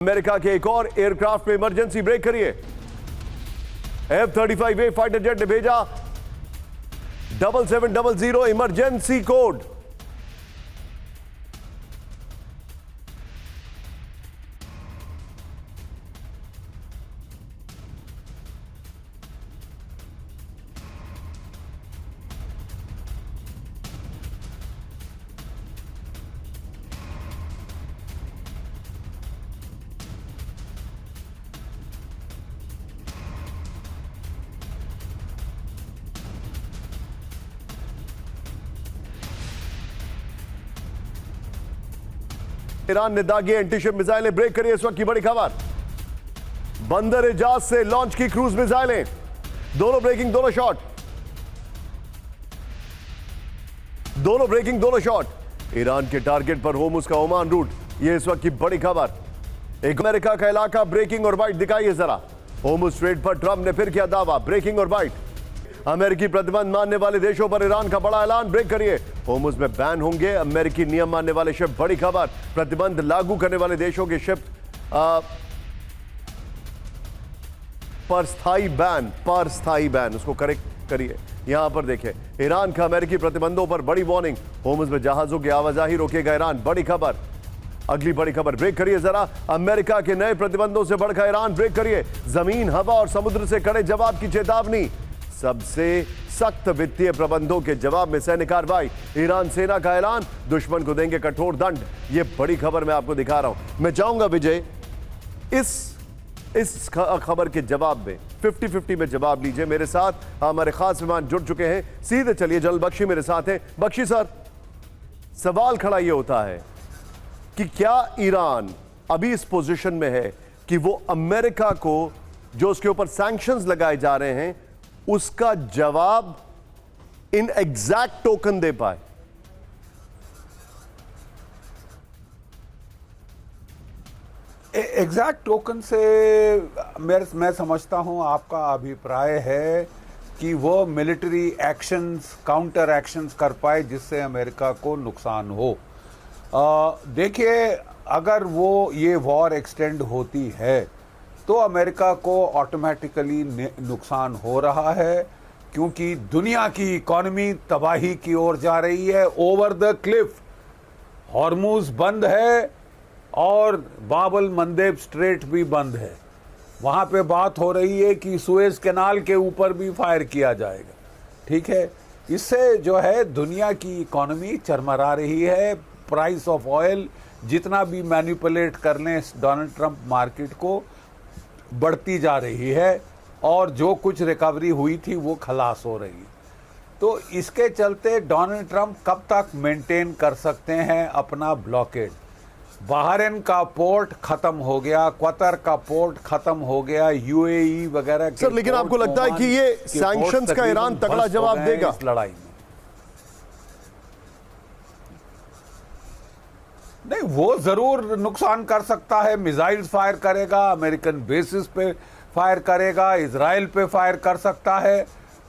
America के एक और एयरक्राफ्ट में इमरजेंसी ब्रेक करिए। F-35A फाइटर जेट ने भेजा 7700 इमरजेंसी कोड। ईरान ने दागी एंटीशिप मिसाइलें ब्रेक करी। इस वक्त की बड़ी खबर, बंदर एजाज से लॉन्च की क्रूज मिसाइलें, दोनों ब्रेकिंग दोनों शॉट, दोनों ब्रेकिंग दोनों शॉट। ईरान के टारगेट पर होर्मुज का ओमान रूट, यह इस वक्त की बड़ी खबर। एक अमेरिका का इलाका ब्रेकिंग और वाइट दिखाइए जरा। होर्मुज स्ट्रेट पर ट्रंप ने फिर किया दावा, ब्रेकिंग और वाइट। अमेरिकी प्रतिबंध मानने वाले देशों पर ईरान का बड़ा ऐलान, ब्रेक करिए। होर्मुज में बैन होंगे अमेरिकी नियम मानने वाले शिप, बड़ी खबर। प्रतिबंध लागू करने वाले देशों के शिप पर स्थायी बैन, उसको करेक्ट करिए। यहां पर देखें, ईरान का अमेरिकी प्रतिबंधों पर बड़ी वार्निंग। होर्मुज में जहाजों की आवाजाही रोकेगा ईरान, बड़ी खबर। अगली बड़ी खबर, ब्रेक करिए जरा। अमेरिका के नए प्रतिबंधों से बढ़कर ईरान, ब्रेक करिए। जमीन, हवा और समुद्र से कड़े जवाब की चेतावनी। सबसे सख्त वित्तीय प्रबंधों के जवाब में सैन्य कार्रवाई। ईरान सेना का ऐलान, दुश्मन को देंगे कठोर दंड। यह बड़ी खबर मैं आपको दिखा रहा हूं। मैं चाहूंगा विजय, इस खबर के जवाब में 50-50 में जवाब लीजिए। मेरे साथ हमारे खास मेहमान जुड़ चुके हैं, सीधे चलिए। जनरल बख्शी मेरे साथ हैं। बख्शी सर, सवाल खड़ा यह होता है कि क्या ईरान अभी इस पोजीशन में है कि वो अमेरिका को जो उसके ऊपर सैंक्शंस लगाए जा रहे हैं उसका जवाब इन एग्जैक्ट टोकन दे पाए? एग्जैक्ट टोकन से मैं समझता हूं आपका अभिप्राय है कि वो मिलिट्री एक्शंस, काउंटर एक्शंस कर पाए जिससे अमेरिका को नुकसान हो। देखिए, अगर वो ये वॉर एक्सटेंड होती है तो अमेरिका को ऑटोमेटिकली नुकसान हो रहा है, क्योंकि दुनिया की इकोनॉमी तबाही की ओर जा रही है। ओवर द क्लिफ हॉर्मुज बंद है और बाबल मंदेब स्ट्रेट भी बंद है। वहां पे बात हो रही है कि सुएज कैनाल के ऊपर भी फायर किया जाएगा। ठीक है, इससे जो है दुनिया की इकोनॉमी चरमरा रही है। प्राइस ऑफ ऑयल जितना भी मैनिपुलेट कर लें डोनाल्ड ट्रंप मार्केट को, बढ़ती जा रही है और जो कुछ रिकवरी हुई थी वो खलास हो रही है। तो इसके चलते डोनाल्ड ट्रंप कब तक मेंटेन कर सकते हैं अपना ब्लॉकेड? बहरीन का पोर्ट खत्म हो गया, कतर का पोर्ट खत्म हो गया, यूएई वगैरह। सर, लेकिन आपको लगता है कि ये सैंक्शंस का ईरान तगड़ा जवाब देगा इस लड़ाई में? नहीं, वो जरूर नुकसान कर सकता है। मिसाइल्स फायर करेगा, अमेरिकन बेसिस पे फायर करेगा, इजराइल पे फायर कर सकता है,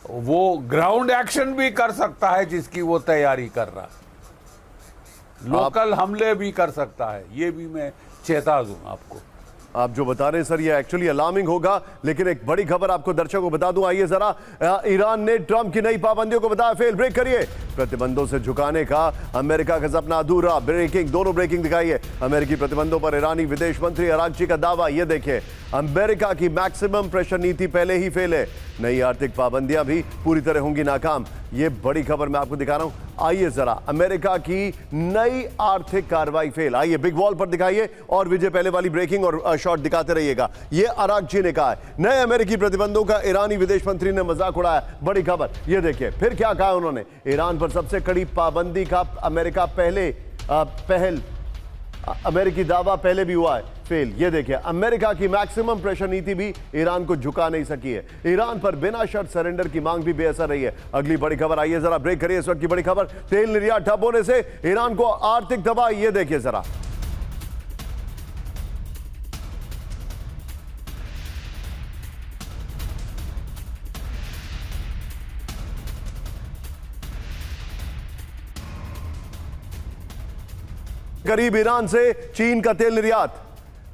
वो ग्राउंड एक्शन भी कर सकता है जिसकी वो तैयारी कर रहा है, लोकल हमले भी कर सकता है। ये भी मैं चेता दूं आपको। आप जो बता रहे हैं सर, ये एक्चुअली अलार्मिंग होगा। लेकिन एक बड़ी खबर आपको दर्शकों को बता दूं, आइए जरा। ईरान ने ट्रंप की नई पाबंदियों को बताया फेल, ब्रेक करिए। प्रतिबंधों से झुकाने का अमेरिका का सपना अधूरा, ब्रेकिंग, दोनों ब्रेकिंग दिखाइए। अमेरिकी प्रतिबंधों पर ईरानी विदेश मंत्री अरागची का दावा, यह देखिए। अमेरिका की मैक्सिमम प्रेशर नीति पहले ही फेल है, नई आर्थिक पाबंदियां भी पूरी तरह होंगी नाकाम। यह बड़ी खबर मैं आपको दिखा रहा हूं। आइए जरा, अमेरिका की नई आर्थिक कार्रवाई फेल। आइए बिग वॉल पर दिखाइए और विजय पहले वाली ब्रेकिंग और शॉट दिखाते रहिएगा। यह अरागची ने कहा है, नए अमेरिकी प्रतिबंधों का ईरानी विदेश मंत्री ने मजाक उड़ाया, बड़ी खबर। यह देखिए फिर क्या कहा उन्होंने। ईरान पर सबसे कड़ी पाबंदी का अमेरिका अमेरिकी दावा पहले भी हुआ है फेल। ये देखिए, अमेरिका की मैक्सिमम प्रेशर नीति भी ईरान को झुका नहीं सकी है। ईरान पर बिना शर्त सरेंडर की मांग भी बेअसर रही है। अगली बड़ी खबर, आइए जरा ब्रेक करिए। इस वक्त की बड़ी खबर, तेल निर्यात ठप होने से ईरान को आर्थिक तबाही। ये देखिए जरा, करीब ईरान से चीन का तेल निर्यात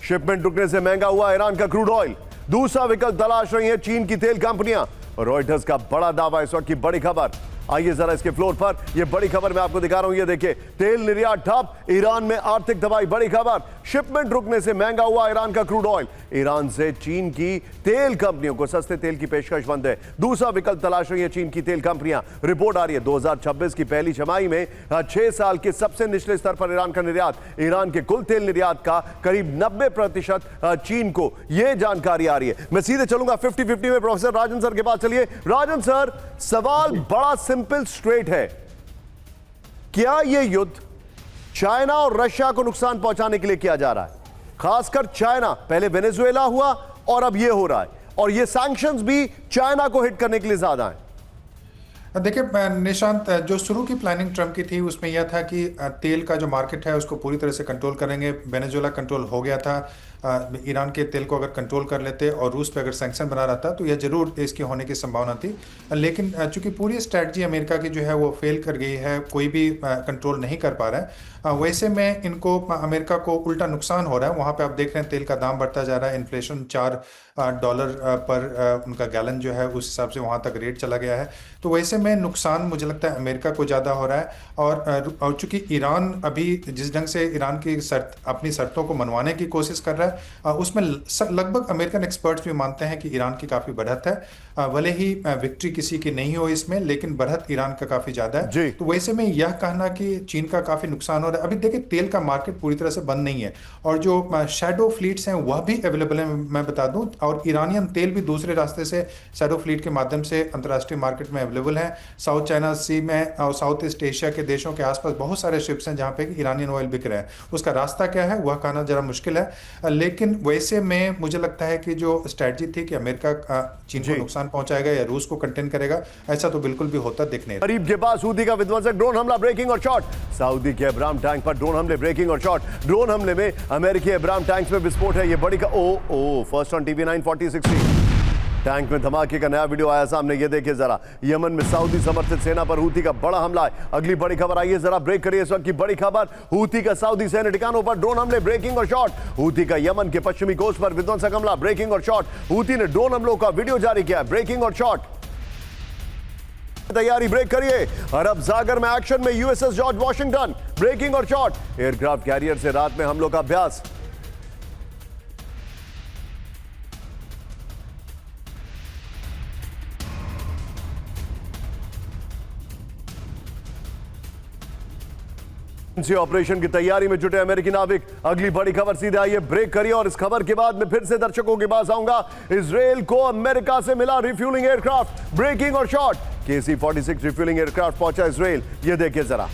शिपमेंट रुकने से महंगा हुआ ईरान का क्रूड ऑयल। दूसरा विकल्प तलाश रही है चीन की तेल कंपनियां। रॉयटर्स का बड़ा दावा, इस वक्त की बड़ी खबर। आइए जरा इसके फ्लोर पर, यह बड़ी खबर मैं आपको दिखा रहा हूं। ये देखिए, तेल निर्यात ठप, ईरान में आर्थिक तबाही। बड़ी खबर, शिपमेंट रुकने से महंगा हुआ ईरान का क्रूड ऑयल। ईरान से चीन की तेल कंपनियों को सस्ते तेल की पेशकश बंद है। दूसरा विकल्प तलाश रही है चीन की तेल कंपनियां। रिपोर्ट आ रही है 2026 की पहली छमाही में 6 साल के सबसे निचले स्तर पर ईरान का निर्यात। ईरान के कुल तेल निर्यात का करीब 90% चीन को, यह जानकारी आ रही है। मैं सीधे चलूंगा 50-50 में प्रोफेसर राजन सर के पास। चलिए राजन सर, सवाल बड़ा सिंपल स्ट्रेट है, क्या यह युद्ध चाइना और रशिया को नुकसान पहुंचाने के लिए किया जा रहा है? खासकर चाइना, पहले वेनेजुएला हुआ और अब यह हो रहा है, और यह सैंक्शंस भी चाइना को हिट करने के लिए ज्यादा है। देखिए निशांत, जो शुरू की प्लानिंग ट्रंप की थी उसमें यह था कि तेल का जो मार्केट है उसको पूरी तरह से कंट्रोल करेंगे। वेनेजुएला कंट्रोल हो गया था, ईरान के तेल को अगर कंट्रोल कर लेते और रूस पे अगर सैंक्शन बना रहता तो यह जरूर इसकी होने की संभावना थी। लेकिन चूंकि पूरी स्ट्रैटेजी अमेरिका की जो है वो फेल कर गई है, कोई भी कंट्रोल नहीं कर पा रहा है, वैसे में इनको अमेरिका को उल्टा नुकसान हो रहा है। वहाँ पे आप देख रहे हैं तेल का दाम बढ़ता जा रहा है, इन्फ्लेशन $4 पर उनका गैलन जो है उस हिसाब से वहाँ तक रेट चला गया है। तो वैसे में नुकसान मुझे लगता है अमेरिका को ज़्यादा हो रहा है। और चूंकि ईरान अभी जिस ढंग से ईरान की अपनी शर्तों को मनवाने की कोशिश कर रहा है, उसमें लगभग अमेरिकन एक्सपर्ट्स भी मानते हैं कि ईरान की काफ़ी बढ़त है। भले ही विक्ट्री किसी की नहीं हो इसमें, लेकिन बढ़त ईरान का काफ़ी ज़्यादा है। तो वैसे में यह कहना कि चीन का काफ़ी नुकसान हो रहा है। अभी देखिए, तेल का मार्केट पूरी तरह से बंद नहीं है, और जो शैडो फ्लीट्स हैं वह भी अवेलेबल है, मैं बता दूं। और ईरानियन तेल भी दूसरे रास्ते से शैडो फ्लीट के माध्यम से अंतर्राष्ट्रीय मार्केट में अवेलेबल है। साउथ चाइना सी में और साउथ ईस्ट एशिया के देशों के आसपास बहुत सारे शिप्स हैं जहां पे ईरानियन ऑयल बिक रहे हैं। उसका रास्ता क्या है वह कहना जरा मुश्किल है, लेकिन वैसे में मुझे लगता है कि जो स्ट्रेटजी थी कि अमेरिका चीन को नुकसान पहुंचाएगा या रूस को कंटेन करेगा, ऐसा तो बिल्कुल भी होता दिखने। करीब के पास हूथी का विध्वंसक ड्रोन हमला, ब्रेकिंग और शॉट। सऊदी के अब्राम टैंक पर ड्रोन हमले, ब्रेकिंग और शॉट। ड्रोन हमले में अमेरिकी अब्राम टैंक्स में विस्फोट है। यह बड़ी का फर्स्ट ऑन टीवी 9 4060। टैंक में धमाके का नया वीडियो आया सामने, ये देखिए जरा। यमन में सऊदी समर्थित सेना पर हूथी का बड़ा हमला है। अगली बड़ी खबर आई है, जरा ब्रेक करिए इस वक्त की बड़ी खबर। हूथी का सऊदी सैन्य ठिकानों पर ड्रोन हमले, ब्रेकिंग और शॉट। हूथी का यमन के पश्चिमी कोस्ट पर विध्वंसक हमला, ब्रेकिंग और शॉट। हूथी ने ड्रोन हमलों का वीडियो जारी किया, ब्रेकिंग और शॉट। तैयारी, ब्रेक करिए। अरब सागर में एक्शन में यूएसएस जॉर्ज वॉशिंगटन, ब्रेकिंग और शॉट। एयरक्राफ्ट कैरियर से रात में हमलों का अभ्यास। ऑपरेशन की तैयारी में जुटे अमेरिकी नाविक। अगली बड़ी खबर सीधे आई है, ब्रेक करिए। और इस खबर के बाद मैं फिर से दर्शकों के पास आऊंगा। इजराइल को अमेरिका से मिला रिफ्यूलिंग एयरक्राफ्ट, ब्रेकिंग और शॉट। KC-46 रिफ्यूलिंग एयरक्राफ्ट पहुंचा इजराइल, ये देखिए जरा।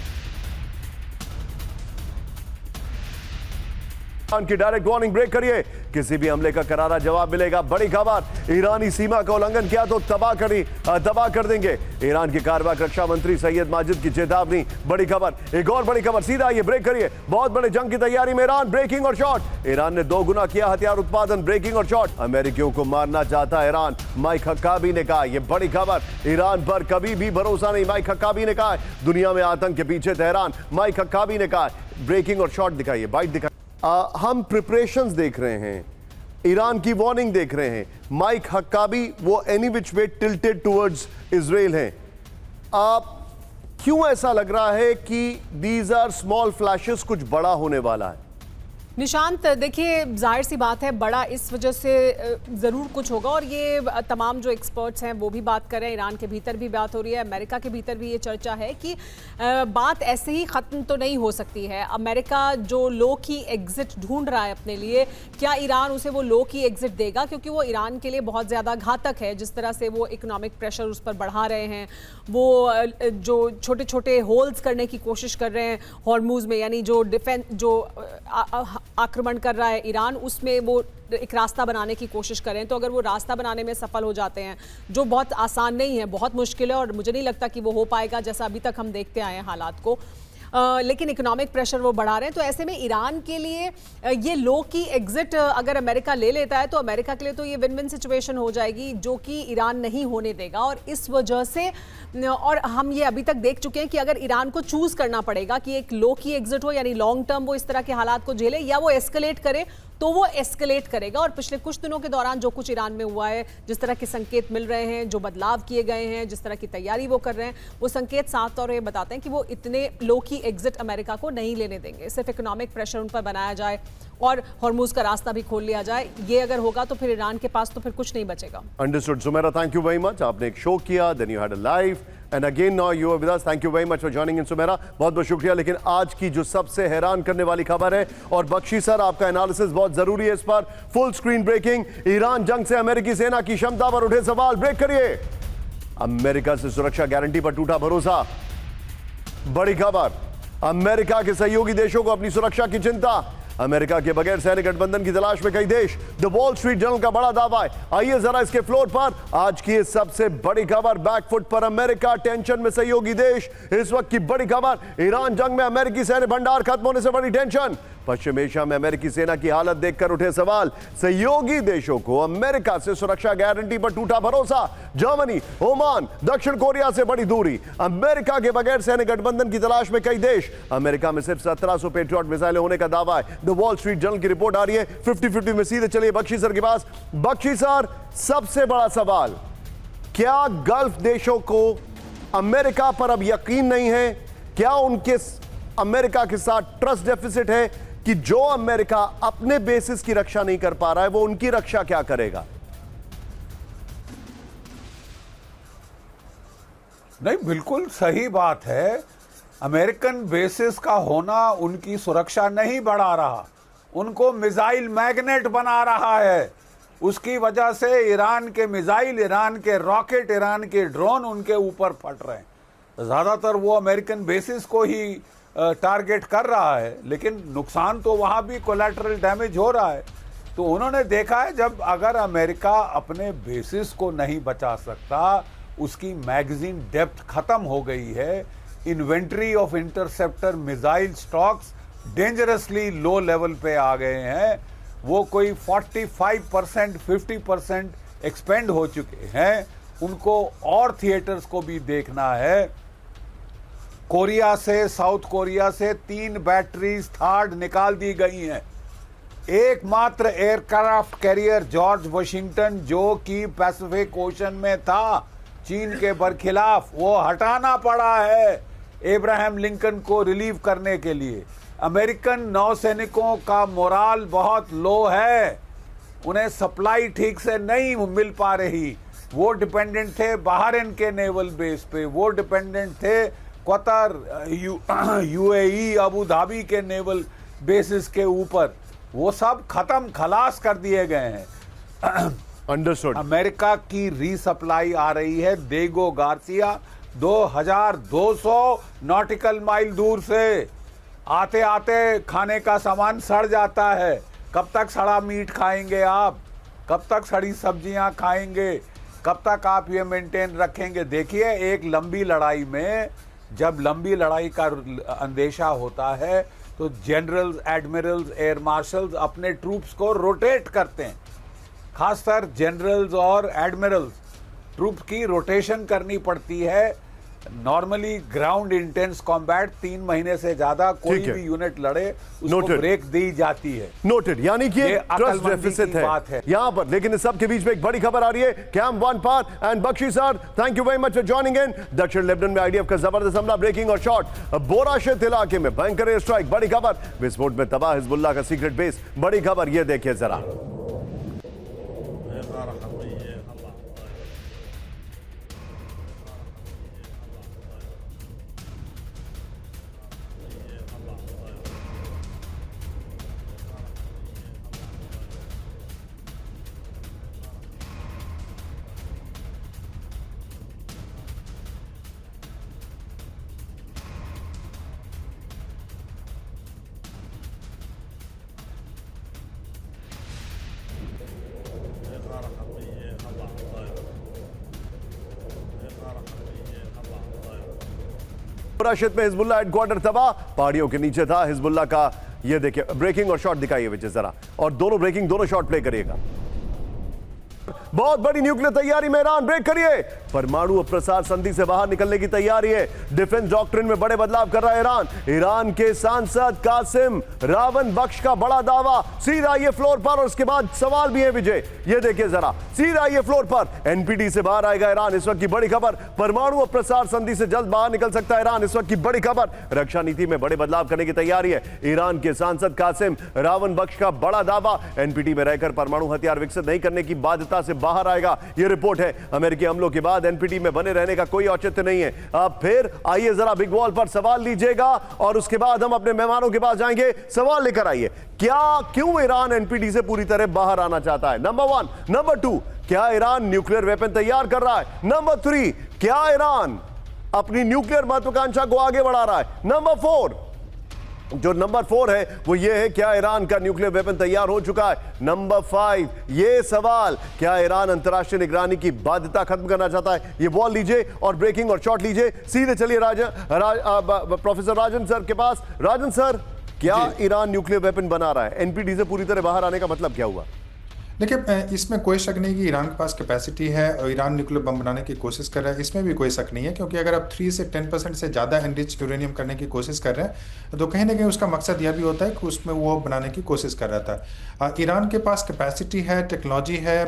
की डायरेक्ट वार्निंग, ब्रेक करिए। किसी भी हमले का करारा जवाब मिलेगा। बड़ी खबर, ईरानी सीमा का उल्लंघन किया तो तबाह कर देंगे। ईरान के कार्यवाहक रक्षा मंत्री सैयद माजिद की चेतावनी। बड़ी खबर, एक और बड़ी खबर, सीधा आइए, ब्रेक करिए। बहुत बड़े जंग की तैयारी में ईरान, ब्रेकिंग और शॉट। ईरान ने 2 गुना किया हथियार उत्पादन, ब्रेकिंग और शॉट। अमेरिकियों को मारना चाहता है ईरान, माइक हक्काबी ने कहा। यह बड़ी खबर, ईरान पर कभी भी भरोसा नहीं, माइक हक्काबी ने कहा। दुनिया में आतंक के पीछे तेहरान, माइक हक्काबी ने कहा। ब्रेकिंग और शॉट दिखाइए, बाइट दिखाइए। हम प्रिपरेशंस देख रहे हैं, ईरान की वार्निंग देख रहे हैं। माइक हक्काबी वो any which way tilted towards Israel हैं। क्यों ऐसा लग रहा है कि दीज आर स्मॉल फ्लैशेस, कुछ बड़ा होने वाला है? निशांत, देखिए जाहिर सी बात है, बड़ा इस वजह से ज़रूर कुछ होगा, और ये तमाम जो एक्सपर्ट्स हैं वो भी बात कर रहे हैं। ईरान के भीतर भी बात हो रही है, अमेरिका के भीतर भी ये चर्चा है कि बात ऐसे ही ख़त्म तो नहीं हो सकती है। अमेरिका जो लो की एग्ज़िट ढूंढ रहा है अपने लिए, क्या ईरान उसे वो लो की एग्ज़िट देगा? क्योंकि वो ईरान के लिए बहुत ज़्यादा घातक है। जिस तरह से वो इकोनॉमिक प्रेशर उस पर बढ़ा रहे हैं, वो जो छोटे छोटे होल्स करने की कोशिश कर रहे हैं हॉर्मुज़ में, यानी जो डिफेंस जो आक्रमण कर रहा है ईरान, उसमें वो एक रास्ता बनाने की कोशिश करें। तो अगर वो रास्ता बनाने में सफल हो जाते हैं, जो बहुत आसान नहीं है, बहुत मुश्किल है, और मुझे नहीं लगता कि वो हो पाएगा, जैसा अभी तक हम देखते आए हैं हालात को। लेकिन इकोनॉमिक प्रेशर वो बढ़ा रहे हैं। तो ऐसे में ईरान के लिए ये लो की एग्जिट अगर अमेरिका ले लेता है तो अमेरिका के लिए तो ये विन विन सिचुएशन हो जाएगी, जो कि ईरान नहीं होने देगा। और इस वजह से, और हम ये अभी तक देख चुके हैं कि अगर ईरान को चूज करना पड़ेगा कि एक लो की एग्जिट हो, यानी लॉन्ग टर्म वो इस तरह के हालात को झेले, या वो एस्केलेट करे तो वो एस्केलेट करेगा। और पिछले कुछ दिनों के दौरान जो कुछ ईरान में हुआ है, जिस तरह के संकेत मिल रहे हैं, जो बदलाव किए गए हैं, जिस तरह की तैयारी वो कर रहे हैं, वो संकेत साफ तौर पर बताते हैं कि वो इतने लो की एग्जिट अमेरिका को नहीं लेने देंगे। सिर्फ इकोनॉमिक प्रेशर उन पर बनाया जाए और हॉर्मुज का रास्ता भी खोल लिया जाए, ये अगर होगा तो फिर ईरान के पास तो फिर कुछ नहीं बचेगा। Understood Sumera, thank you very much. आपने एक शो किया, then you had a live and again now you are with us. Thank you very much for joining in Sumera, बहुत बहुत शुक्रिया। लेकिन आज की जो सबसे हैरान करने वाली खबर है, और बख्शी सर आपका एनालिसिस बहुत जरूरी है इस पर, फुल स्क्रीन ब्रेकिंग, ईरान जंग से अमेरिकी सेना की क्षमता पर उठे सवाल। ब्रेक करिए। अमेरिका से सुरक्षा गारंटी पर टूटा भरोसा। बड़ी खबर, अमेरिका के सहयोगी देशों को अपनी सुरक्षा की चिंता। अमेरिका के बगैर सैन्य गठबंधन की तलाश में कई देश। द वॉल स्ट्रीट जर्नल का बड़ा दावा है। आइए जरा इसके फ्लोर पर आज की सबसे बड़ी खबर, बैकफुट पर अमेरिका, टेंशन में सहयोगी देश। इस वक्त की बड़ी खबर, ईरान जंग में अमेरिकी सैन्य भंडार खत्म होने से बड़ी टेंशन। पश्चिम एशिया में अमेरिकी सेना की हालत देखकर उठे सवाल। सहयोगी देशों को अमेरिका से सुरक्षा गारंटी पर टूटा भरोसा। जर्मनी, ओमान, दक्षिण कोरिया से बड़ी दूरी। अमेरिका के बगैर सैन्य गठबंधन की तलाश में कई देश। अमेरिका में सिर्फ 1700 पेट्रियट मिसाइलें होने का दावा है। द वॉल स्ट्रीट जर्नल की रिपोर्ट आ रही है 50-50 में। सीधे चलिए बख्शी सर के पास। बख्शी सर, सबसे बड़ा सवाल, क्या गल्फ देशों को अमेरिका पर अब यकीन नहीं है? क्या उनके अमेरिका के साथ ट्रस्ट डेफिसिट है कि जो अमेरिका अपने बेसिस की रक्षा नहीं कर पा रहा है, वो उनकी रक्षा क्या करेगा? नहीं, बिल्कुल सही बात है। अमेरिकन बेसिस का होना उनकी सुरक्षा नहीं बढ़ा रहा, उनको मिसाइल मैग्नेट बना रहा है। उसकी वजह से ईरान के मिसाइल, ईरान के रॉकेट, ईरान के ड्रोन उनके ऊपर फट रहे हैं। ज्यादातर वो अमेरिकन बेसिस को ही टारगेट कर रहा है, लेकिन नुकसान तो वहां भी कोलैटरल डैमेज हो रहा है। तो उन्होंने देखा है, जब अगर अमेरिका अपने बेसिस को नहीं बचा सकता, उसकी मैगजीन डेप्थ खत्म हो गई है, inventory of interceptor missile stocks dangerously low level पे आ गए हैं, वो कोई 45% 50% एक्सपेंड हो चुके हैं, उनको और थिएटर्स को भी देखना है। कोरिया से, साउथ कोरिया से 3 बैटरीज थर्ड निकाल दी गई हैं। एकमात्र एयरक्राफ्ट कैरियर जॉर्ज वाशिंगटन, जो कि पैसिफिक ओशन में था चीन के बरखिलाफ, वो हटाना पड़ा है एब्राहम लिंकन को रिलीव करने के लिए। अमेरिकन नौसैनिकों का मोराल बहुत लो है, उन्हें सप्लाई ठीक से नहीं मिल पा रही। वो डिपेंडेंट थे बहरीन के नेवल बेस पे, वो डिपेंडेंट थे कतर, यूएई, अबू धाबी के नेवल बेसिस के ऊपर। वो सब खत्म खलास कर दिए गए हैं। अंडरस्टूड। अमेरिका की रीसप्लाई आ रही है देगो गार्सिया 2200 नॉटिकल माइल दूर से। आते आते खाने का सामान सड़ जाता है। कब तक सड़ा मीट खाएंगे आप? कब तक सड़ी सब्जियां खाएंगे? कब तक आप ये मेंटेन रखेंगे? देखिए, एक लंबी लड़ाई में, जब लंबी लड़ाई का अंदेशा होता है तो जनरल्स, एडमिरल्स, एयर मार्शल्स अपने ट्रूप्स को रोटेट करते हैं। खासकर जनरल्स और एडमिरल्स ट्रूप्स की रोटेशन करनी पड़ती है। नॉर्मली ग्राउंड इंटेंस कॉम्बैट 3 महीने से ज्यादा कोई भी यूनिट लड़े, उसको ब्रेक दी जाती है। नोटेड, यानी कि ये ट्रस्ट डेफिसिट है यहां पर। लेकिन इस सब के बीच में एक बड़ी खबर आ रही है, कैंप 1 पर। And Bakshi sir, thank you very much for joining in. दक्षिण लेबनान में आईडीएफ का जबरदस्त हमला, ब्रेकिंग और शॉट। बोराशेत इलाके में भयंकर एयर स्ट्राइक, बड़ी खबर। विस्फोट में तबाह हिजबुल्लाह का सीक्रेट बेस, बड़ी खबर। ये देखिए जरा। बोराशेत में हिजबुल्लाह हेडक्वार्टर तबाह, पहाड़ियों के नीचे था हिजबुल्लाह का। ये देखिए ब्रेकिंग और शॉट दिखाइए विजय जरा, और दोनों ब्रेकिंग दोनों शॉट प्ले करिएगा। बहुत बड़ी न्यूक्लियर तैयारी में ईरान, ब्रेक करिए। परमाणु प्रसार संधि से बाहर निकलने की तैयारी है। डिफेंस डॉक्ट्रिन में बड़े बदलाव कर रहा है ईरान। ईरान के सांसद कासिम रावण बख्श का बड़ा दावा। सीधा ये फ्लोर पर और उसके बाद सवाल भी है विजय, ये देखिए जरा, सीधा ये फ्लोर पर एनपीटी से बाहर आएगा ईरान। इस वक्त की बड़ी खबर, परमाणु प्रसार संधि से जल्द बाहर निकल सकता है ईरान। इस वक्त की बड़ी खबर, रक्षा नीति में बड़े बदलाव करने की तैयारी है। ईरान के सांसद कासिम रावण बख्श का बड़ा दावा, एनपीटी में रहकर परमाणु हथियार विकसित नहीं करने की बाध्यता से बाहर आएगा। यह रिपोर्ट है। अमेरिकी हमलों के बाद एनपीटी में बने रहने का कोई औचित्य नहीं है। अब फिर आइए जरा बिग वॉल पर सवाल लीजिएगा और उसके बाद हम अपने मेहमानों के पास जाएंगे। सवाल लेकर आइए, क्यों ईरान एनपीटी से पूरी तरह बाहर आना चाहता है? नंबर 1। नंबर 2, क्या ईरान न्यूक्लियर वेपन तैयार कर रहा है? नंबर 3, क्या ईरान अपनी न्यूक्लियर महत्वाकांक्षा को आगे बढ़ा रहा है? नंबर 4, जो नंबर 4 है वो ये है, क्या ईरान का न्यूक्लियर वेपन तैयार हो चुका है? नंबर 5, ये सवाल, क्या ईरान अंतर्राष्ट्रीय निगरानी की बाध्यता खत्म करना चाहता है? ये बॉल लीजिए और ब्रेकिंग और शॉट लीजिए। सीधे चलिए प्रोफेसर राजन सर के पास। राजन सर, क्या ईरान न्यूक्लियर वेपन बना रहा है? एनपीटी से पूरी तरह बाहर आने का मतलब क्या हुआ? देखिए, इसमें कोई शक नहीं कि ईरान के पास कैपेसिटी है और ईरान न्यूक्लियर बम बनाने की कोशिश कर रहा है, इसमें भी कोई शक नहीं है। क्योंकि अगर आप 3 से 10% से ज़्यादा एनरिच यूरेनियम करने की कोशिश कर रहे हैं तो कहीं ना कहीं उसका मकसद यह भी होता है कि उसमें वो बनाने की कोशिश कर रहा था। ईरान के पास कैपेसिटी है, टेक्नोलॉजी है,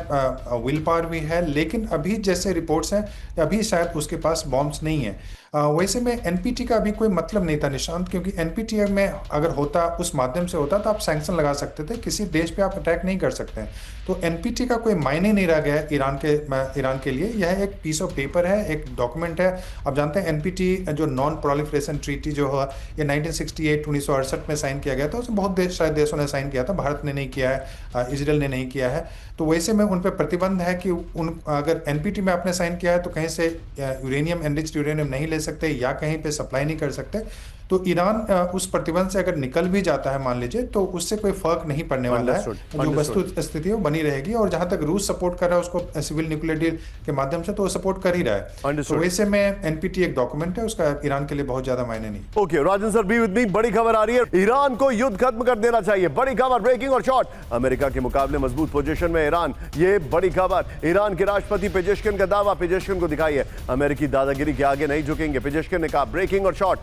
विल पावर भी है, लेकिन अभी जैसे रिपोर्ट्स हैं अभी शायद उसके पास बॉम्ब्स नहीं है। वैसे में एनपीटी का अभी कोई मतलब नहीं था निशांत, क्योंकि एनपीटी में अगर होता, उस माध्यम से होता तो आप सैंक्शन लगा सकते थे, किसी देश पे आप अटैक नहीं कर सकते हैं। तो एनपीटी का कोई मायने नहीं रह गया है ईरान के लिए। यह एक पीस ऑफ पेपर है, एक डॉक्यूमेंट है। आप जानते हैं एनपीटी जो नॉन प्रोलिफरेशन ट्रीटी जो हुआ ये 1968 में साइन किया गया था। उसमें बहुत शायद देशों ने साइन किया था, भारत ने नहीं किया है, इजराइल ने नहीं किया है। तो वैसे में उन पर प्रतिबंध है कि अगर एनपीटी में आपने साइन किया है तो कहीं से यूरेनियम, एनरिच्ड यूरेनियम नहीं ले सकते या कहीं पे सप्लाई नहीं कर सकते। तो ईरान उस प्रतिबंध से अगर निकल भी जाता है मान लीजिए, तो उससे कोई फर्क नहीं पड़ने वाला है। जो वस्तु स्थिति है वो बनी रहेगी। और जहां तक रूस सपोर्ट कर रहा है उसको सिविल न्यूक्लियर डील के माध्यम से, तो वो सपोर्ट कर ही रहा है। तो वैसे में एनपीटी एक डॉक्यूमेंट है, उसका ईरान के लिए बहुत ज्यादा मायने नहीं। Okay, Rajan sir be with me. बड़ी खबर आ रही है, ईरान को युद्ध खत्म कर देना चाहिए। बड़ी खबर, ब्रेकिंग और शॉट। अमेरिका के मुकाबले मजबूत पोजीशन में ईरान, ये बड़ी खबर। ईरान के राष्ट्रपति पेजेश्किन का दावा, पेजेश्किन को दिखाइए, अमेरिकी दादागिरी के आगे नहीं झुकेंगे। पेजेश्किन ने कहा, ब्रेकिंग और शॉट।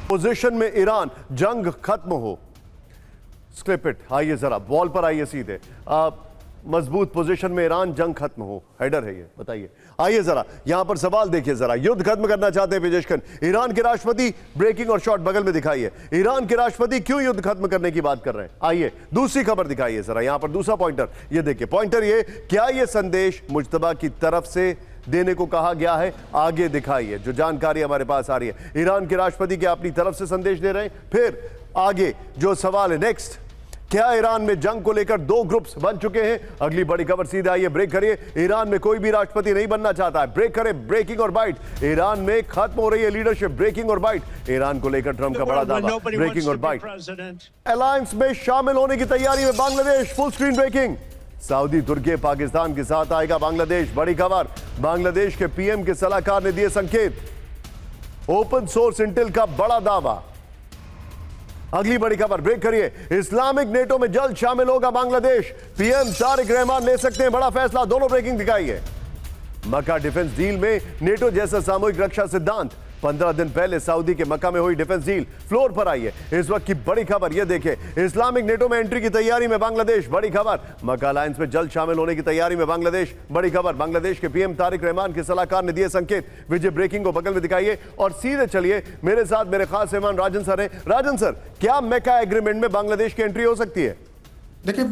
पोजीशन में ईरान, जंग खत्म हो। स्क्लिप इट, आइए जरा बॉल पर आइए सीधे। मजबूत पोजीशन में ईरान, जंग खत्म हो, हेडर है ये, बताइए। आइए जरा यहां पर सवाल देखिए जरा, युद्ध खत्म करना चाहते हैं पेजेश्किन। ईरान के राष्ट्रपति, ब्रेकिंग और शॉट बगल में दिखाइए, ईरान के राष्ट्रपति क्यों युद्ध खत्म करने की बात कर रहे हैं? आइए दूसरी खबर दिखाइए जरा, यहां पर दूसरा पॉइंटर, ये देखिए पॉइंटर, ये क्या ये संदेश मुज्तबा की तरफ से देने को कहा गया है? आगे दिखाइए जो जानकारी हमारे पास आ रही है। ईरान के राष्ट्रपति क्या अपनी तरफ से संदेश दे रहे हैं? फिर आगे जो सवाल है नेक्स्ट, क्या ईरान में जंग को लेकर 2 ग्रुप्स बन चुके हैं? अगली बड़ी खबर, सीधे आइए, ब्रेक करिए। ईरान में कोई भी राष्ट्रपति नहीं बनना चाहता है, ब्रेक करें, ब्रेकिंग और बाइट। ईरान में खत्म हो रही है लीडरशिप, ब्रेकिंग और बाइट। ईरान को लेकर ट्रंप का बड़ा दावा, ब्रेकिंग और बाइट। अलायंस में शामिल होने की तैयारी में Bangladesh, full screen breaking. Saudi, तुर्की, पाकिस्तान के साथ आएगा बांग्लादेश। बड़ी खबर, बांग्लादेश के पीएम के सलाहकार ने दिए संकेत। ओपन सोर्स इंटेल का बड़ा दावा। अगली बड़ी खबर, ब्रेक करिए, इस्लामिक नेटो में जल्द शामिल होगा बांग्लादेश। पीएम तारिक रहमान ले सकते हैं बड़ा फैसला। दोनों ब्रेकिंग दिखाइए। मक्का डिफेंस डील में नेटो जैसा सामूहिक रक्षा सिद्धांत। 15 दिन पहले सऊदी के मक्का में हुई डिफेंस डील। फ्लोर पर आइए, इस वक्त की बड़ी खबर ये देखें, इस्लामिक नेटो में एंट्री की तैयारी में बांग्लादेश। बड़ी खबर, मक्का अलायंस में जल्द शामिल होने की तैयारी में बांग्लादेश। बड़ी खबर, बांग्लादेश के पीएम तारिक रहमान के सलाहकार ने दिए संकेत। विजय, ब्रेकिंग को बगल में दिखाइए और सीधे चलिए, मेरे साथ मेरे खास मेहमान राजन सर हैं। राजन सर, क्या मक्का एग्रीमेंट में बांग्लादेश की एंट्री हो सकती है? देखिए,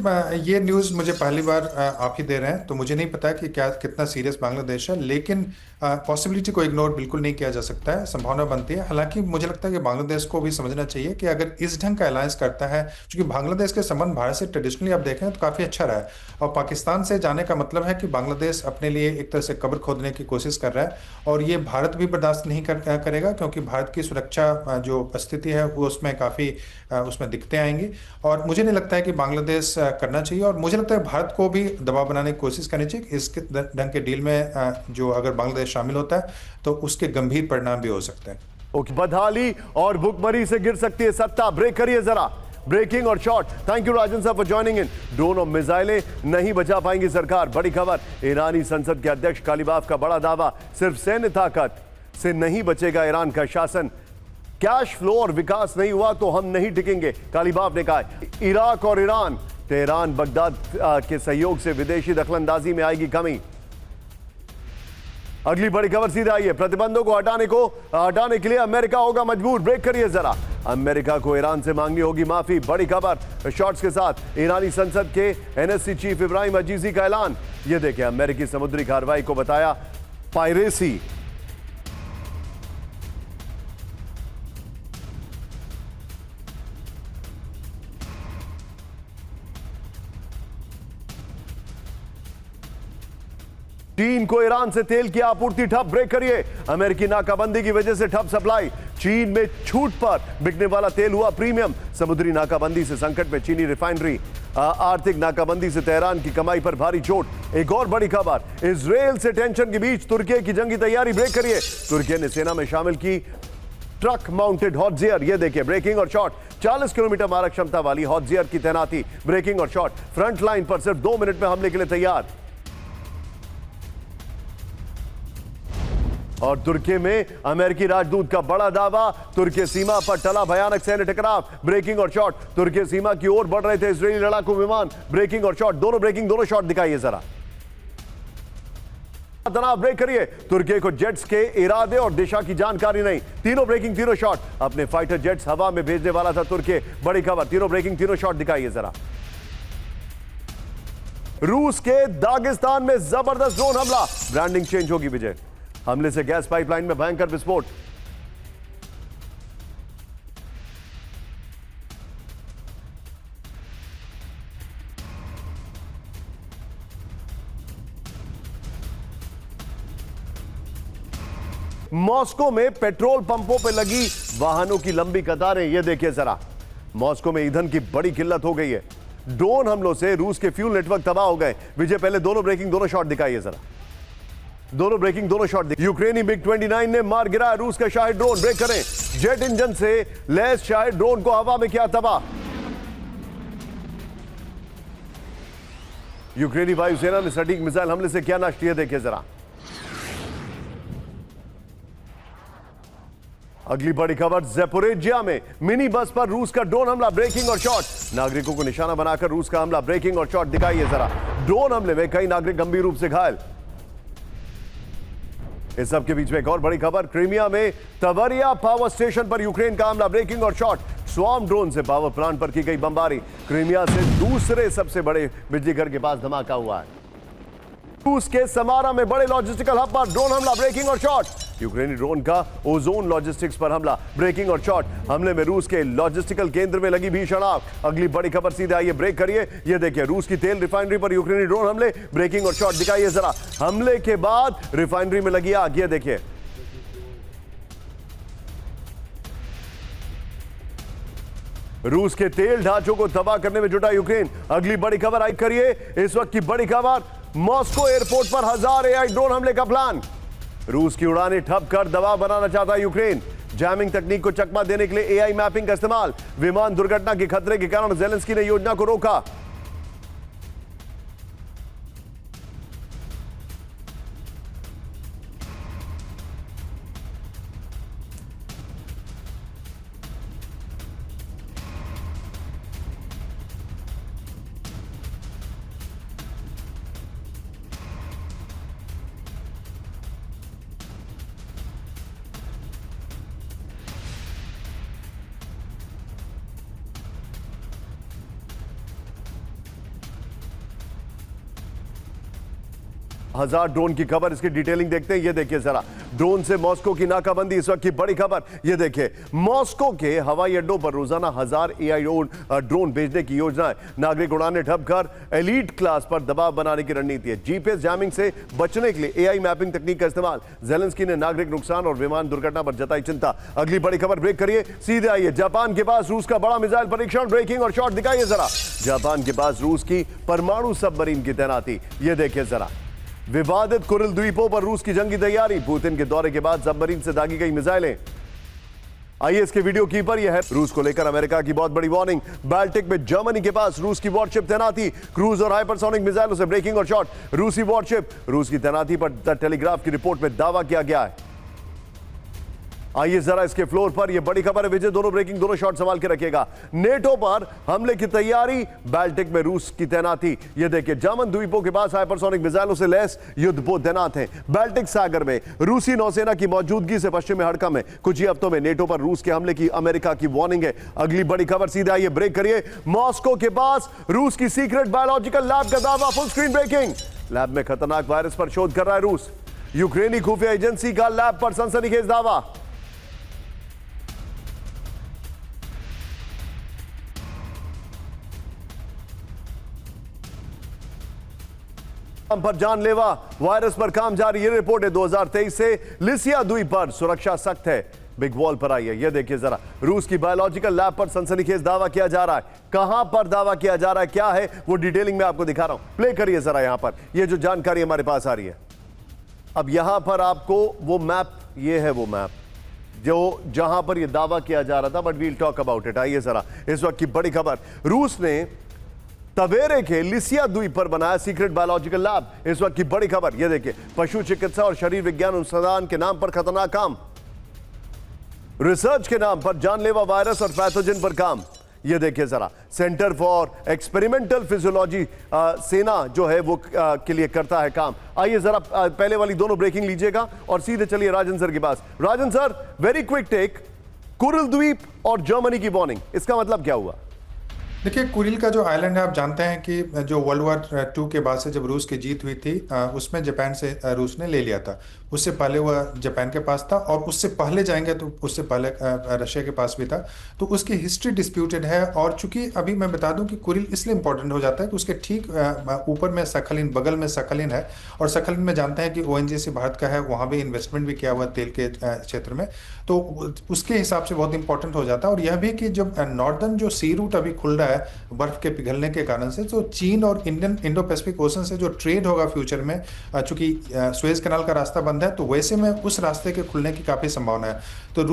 ये न्यूज़ मुझे पहली बार आप ही दे रहे हैं, तो मुझे नहीं पता कि क्या कितना सीरियस बांग्लादेश है, लेकिन पॉसिबिलिटी को इग्नोर बिल्कुल नहीं किया जा सकता है, संभावना बनती है। हालांकि मुझे लगता है कि बांग्लादेश को भी समझना चाहिए कि अगर इस ढंग का अलायंस करता है, क्योंकि बांग्लादेश के संबंध भारत से ट्रेडिशनली आप देखें तो काफ़ी अच्छा रहा है, और पाकिस्तान से जाने का मतलब है कि बांग्लादेश अपने लिए एक तरह से कब्र खोदने की कोशिश कर रहा है, और ये भारत भी बर्दाश्त नहीं करेगा, क्योंकि भारत की सुरक्षा जो स्थिति है वो उसमें काफ़ी उसमें दिक्कतें आएंगी। और मुझे नहीं लगता है कि बांग्लादेश करना चाहिए, और मुझे लगता है भारत को भी दबाव बनाने की कोशिश करनी चाहिए। इसके ढंग के डील में जो अगर बांग्लादेश शामिल होता है तो उसके गंभीर परिणाम भी हो सकते हैं। बदहाली और भुखमरी से गिर सकती है सत्ता। ब्रेक करिए जरा, ब्रेकिंग और शॉर्ट। थैंक यू राजन साहब फॉर ज्वाइनिंग इन। ड्रोन और मिसाइलें नहीं बचा पाएंगी सरकार। बड़ी खबर, ईरानी संसद के अध्यक्ष कालीबाफ का बड़ा दावा, सिर्फ सैन्य ताकत से नहीं बचेगा ईरान का शासन। कैश फ्लो और विकास नहीं हुआ तो हम नहीं टिकेंगे, कालीबाफ ने कहा। इराक और ईरान, तेहरान बगदाद के सहयोग से विदेशी दखलंदाजी में आएगी कमी। अगली बड़ी खबर सीधे आई है, प्रतिबंधों को हटाने के लिए अमेरिका होगा मजबूर। ब्रेक करिए जरा, अमेरिका को ईरान से मांगनी होगी माफी। बड़ी खबर शॉर्ट्स के साथ, ईरानी संसद के एनएससी चीफ इब्राहिम अजीजी का ऐलान। यह देखें, अमेरिकी समुद्री कार्रवाई को बताया पायरेसी। चीन को ईरान से तेल की आपूर्ति ठप। ब्रेक करिए, अमेरिकी नाकाबंदी की वजह से ठप सप्लाई। चीन में छूट पर बिकने वाला तेल हुआ प्रीमियम। समुद्री नाकाबंदी से संकट में चीनी रिफाइनरी। आर्थिक नाकाबंदी से तेहरान की कमाई पर भारी चोट। एक और बड़ी खबर, इजरायल से टेंशन के बीच तुर्की की जंगी तैयारी। ब्रेक करिए, तुर्की ने सेना में शामिल की ट्रक माउंटेड हॉटजियर। ये देखिए, ब्रेकिंग और शॉर्ट। 40 किलोमीटर मारक क्षमता वाली हॉटजियर की तैनाती। ब्रेकिंग और शॉर्ट, फ्रंट लाइन पर सिर्फ 2 मिनट में हमले के लिए तैयार। और तुर्की में अमेरिकी राजदूत का बड़ा दावा, तुर्की सीमा पर टला भयानक सैन्य टकराव। ब्रेकिंग और शॉर्ट, तुर्की सीमा की ओर बढ़ रहे थे इजरायली लड़ाकू विमान। ब्रेकिंग और शॉर्ट, दोनों ब्रेकिंग, दोनों शॉट दिखाइए जरा। तनाव। ब्रेक करिए, तुर्की को जेट्स के इरादे और दिशा की जानकारी नहीं। तीनों ब्रेकिंग, तीनों शॉट। अपने फाइटर जेट्स हवा में भेजने वाला था तुर्की। बड़ी खबर, तीनों ब्रेकिंग, तीनों शॉट दिखाइए जरा। रूस के दागिस्तान में जबरदस्त ड्रोन हमला। ब्रांडिंग चेंज होगी विजय। हमले से गैस पाइपलाइन में भयंकर विस्फोट। मॉस्को में पेट्रोल पंपों पर लगी वाहनों की लंबी कतारें। यह देखिए जरा, मॉस्को में ईंधन की बड़ी किल्लत हो गई है। ड्रोन हमलों से रूस के फ्यूल नेटवर्क तबाह हो गए। विजय, पहले दोनों ब्रेकिंग, दोनों शॉट दिखाइए जरा। दोनों ब्रेकिंग, दोनों शॉट। यूक्रेनी MiG-29 ने मार गिराया रूस का शाही ड्रोन। ब्रेक करें, जेट इंजन से लैस शाही ड्रोन को हवा में किया तबाह। यूक्रेनी वायुसेना ने सटीक मिसाइल हमले से किया नष्ट। देखिए जरा। अगली बड़ी खबर, ज़ैपोरिज्जिया में मिनी बस पर रूस का ड्रोन हमला। ब्रेकिंग और शॉट, नागरिकों को निशाना बनाकर रूस का हमला। ब्रेकिंग और शॉट दिखाइए जरा। ड्रोन हमले में कई नागरिक गंभीर रूप से घायल। इस सब के बीच में एक और बड़ी खबर, क्रीमिया में तवरिया पावर स्टेशन पर यूक्रेन का हमला। ब्रेकिंग और शॉट, स्वार्म ड्रोन से पावर प्लांट पर की गई बमबारी। क्रीमिया से दूसरे सबसे बड़े बिजली घर के पास धमाका हुआ है। रूस के समारा में बड़े लॉजिस्टिकल हब पर ड्रोन हमला। ब्रेकिंग और शॉट, यूक्रेनी ड्रोन का ओजोन लॉजिस्टिक्स पर हमला। ब्रेकिंग और शॉट, हमले में रूस के लॉजिस्टिकल केंद्र में लगी भीषण आग। अगली बड़ी खबर सीधे आइए, ब्रेक करिए। ये देखिए, रूस की तेल रिफाइनरी पर यूक्रेनी ड्रोन हमले। ब्रेकिंग और शॉट दिखाइए जरा। हमले के बाद रिफाइनरी में लगी आग। ये देखिए, रूस के तेल ढांचों को तबाह करने में जुटा यूक्रेन। अगली बड़ी खबर आई करिए, इस वक्त की बड़ी खबर, मॉस्को एयरपोर्ट पर 1000 AI ड्रोन हमले का प्लान। रूस की उड़ानें ठप कर दबाव बनाना चाहता यूक्रेन। जैमिंग तकनीक को चकमा देने के लिए AI मैपिंग का इस्तेमाल। विमान दुर्घटना के खतरे के कारण ज़ेलेंस्की ने योजना को रोका। हजार ड्रोन की खबर, इसकी डिटेलिंग देखते हैं। ये देखिए जरा, ड्रोन से मॉस्को की नाकाबंदी, इस वक्त की बड़ी खबर। ये देखिए, मॉस्को के हवाई अड्डों पर रोजाना 1000 AI ड्रोन भेजने की योजना है। नागरिक उड़ानें ठप कर एलीट क्लास पर दबाव बनाने की रणनीति है। GPS जैमिंग से बचने के लिए AI मैपिंग तकनीक का इस्तेमाल। ज़ेलेंस्की ने नागरिक नुकसान और विमान दुर्घटना पर जताई चिंता। अगली बड़ी खबर, ब्रेक करिए, सीधे आइए। जापान के पास रूस का बड़ा मिसाइल परीक्षण। ब्रेकिंग और शॉट दिखाइए जरा। जापान के पास रूस की परमाणु सबमरीन की तैनाती। ये देखिए जरा। विवादित कुरिल द्वीपों पर रूस की जंगी तैयारी। पुतिन के दौरे के बाद सबमरीन से दागी गई मिसाइलें। आइए इसके वीडियो की पर यह है रूस को लेकर अमेरिका की बहुत बड़ी वार्निंग। बाल्टिक में जर्मनी के पास रूस की वॉरशिप तैनाती, क्रूज और हाइपरसोनिक मिसाइलों से ब्रेकिंग और शॉट रूसी वॉरशिप। रूस की तैनाती पर द टेलीग्राफ की रिपोर्ट में दावा किया गया है। आइए जरा इसके फ्लोर पर यह बड़ी खबर है। विजय दोनों ब्रेकिंग, दोनों शॉट संभाल के रखिएगा। नेटो पर हमले की तैयारी, बाल्टिक में रूस की तैनाती। यह देखिए जर्मन द्वीपों के पास हाइपरसोनिक मिसाइलों से लैस युद्धपोत तैनात हैं। बाल्टिक सागर में रूसी नौसेना की मौजूदगी से पश्चिम में हड़कंप है। कुछ ही हफ्तों में नेटो पर रूस के हमले की अमेरिका की वार्निंग है। अगली बड़ी खबर सीधे आइए ब्रेक करिए। मॉस्को के पास रूस की सीक्रेट बायोलॉजिकल लैब का दावा, फुल स्क्रीन ब्रेकिंग। लैब में खतरनाक वायरस पर शोध कर रहा है रूस। यूक्रेनी खुफिया एजेंसी का लैब पर सनसनीखेज दावा। पर जानलेवा वायरस पर काम जारी। ये रिपोर्ट है 2023 से। लिसिया द्वीप पर सुरक्षा सख्त है। बिग वॉल पर आई है। ये देखिए जरा, रूस की बायोलॉजिकल लैब पर सनसनीखेज दावा किया जा रहा है। कहां पर दावा किया जा रहा है, क्या है वो डिटेलिंग में आपको दिखा रहा हूं। प्ले करिए जरा यहां पर, ये जो जानकारी हमारे पास आ रही है। अब यहां पर आपको वो मैप, ये है वो मैप जो जहां पर ये दावा किया जा रहा था, but we'll talk about it. आइए जरा इस वक्त की बड़ी खबर, रूस ने तवेरे के लिसिया द्वीप पर बनाया सीक्रेट बायोलॉजिकल लैब। इस वक्त की बड़ी खबर ये देखिए, पशु चिकित्सा और शरीर विज्ञान अनुसंधान के नाम पर खतरनाक काम, रिसर्च के नाम पर जानलेवा वायरस और पैथोजन पर काम। ये देखिए जरा, सेंटर फॉर एक्सपेरिमेंटल फिजियोलॉजी सेना जो है वो के लिए करता है काम। आइए जरा पहले वाली दोनों ब्रेकिंग लीजिएगा और सीधे चलिए राजन सर के पास। Rajan sir, very quick take, Kuril द्वीप और जर्मनी की वार्निंग, इसका मतलब क्या हुआ? देखिए, कुरिल का जो आइलैंड है, आप जानते हैं कि जो वर्ल्ड वॉर 2 के बाद से जब रूस की जीत हुई थी, उसमें जापान से रूस ने ले लिया था। उससे पहले वह जापान के पास था और उससे पहले जाएंगे तो उससे पहले रशिया के पास भी था। तो उसकी हिस्ट्री डिस्प्यूटेड है। और चूंकि अभी मैं बता दूं कि कुरिल इसलिए इंपॉर्टेंट हो जाता है कि उसके ठीक ऊपर में सखलिन, बगल में सखलिन है। और सखलिन में जानते हैं कि ONGC भारत का है, वहाँ भी इन्वेस्टमेंट भी किया हुआ तेल के क्षेत्र में, तो उसके हिसाब से बहुत इंपॉर्टेंट हो जाता है। और यह भी कि जब नॉर्दर्न जो सी रूट अभी खुल रहा है बर्फ के पिघलने के कारण से, तो चीन और इंडो पैसिफिक ओशन से जो ट्रेड होगा फ्यूचर में, चूंकि सुएज कैनाल का रास्ता बंद है, तो वैसे में उस रास्ते के खुलने की काफी संभावना है। तो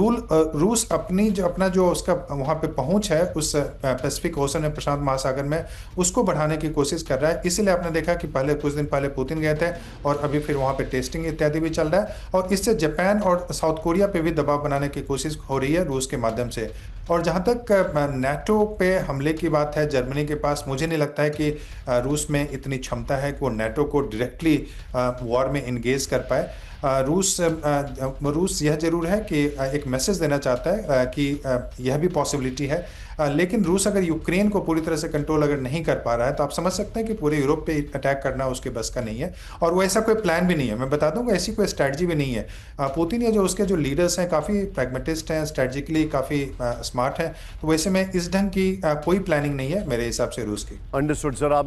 रूस अपना जो उसका वहां पे पहुंच है उस पैसिफिक ओशन में, प्रशांत महासागर में, उसको बढ़ाने की कोशिश कर रहा है। इसीलिए आपने देखा कि पहले कुछ दिन पहले पुतिन गए थे और अभी फिर वहां पे टेस्टिंग इत्यादि भी चल रहा है। और इससे जापान और साउथ कोरिया पे भी दबाव बनाने की कोशिश हो रही है रूस के माध्यम से। और जहां तक नेटो पे हमले की बात है जर्मनी के पास, मुझे नहीं लगता है कि रूस में इतनी क्षमता है कि वो नेटो को डायरेक्टली वॉर में इंगेज कर पाए। रूस यह जरूर है कि एक मैसेज देना चाहता है कि यह भी पॉसिबिलिटी है। लेकिन रूस अगर यूक्रेन को पूरी तरह से कंट्रोल अगर नहीं कर पा रहा है, तो आप समझ सकते हैं कि पूरे यूरोप पे अटैक करना उसके बस का नहीं है। और वो ऐसा कोई प्लान भी नहीं है। मैं बता दूंगा, ऐसी कोई स्ट्रैटेजी भी नहीं है। पुतिन या जो उसके जो लीडर्स हैं काफ़ी प्रैग्मेटिस्ट हैं, स्ट्रैटेजिकली काफ़ी स्मार्ट हैं। तो वैसे में इस ढंग की कोई प्लानिंग नहीं है मेरे हिसाब से रूस की। Understood sir.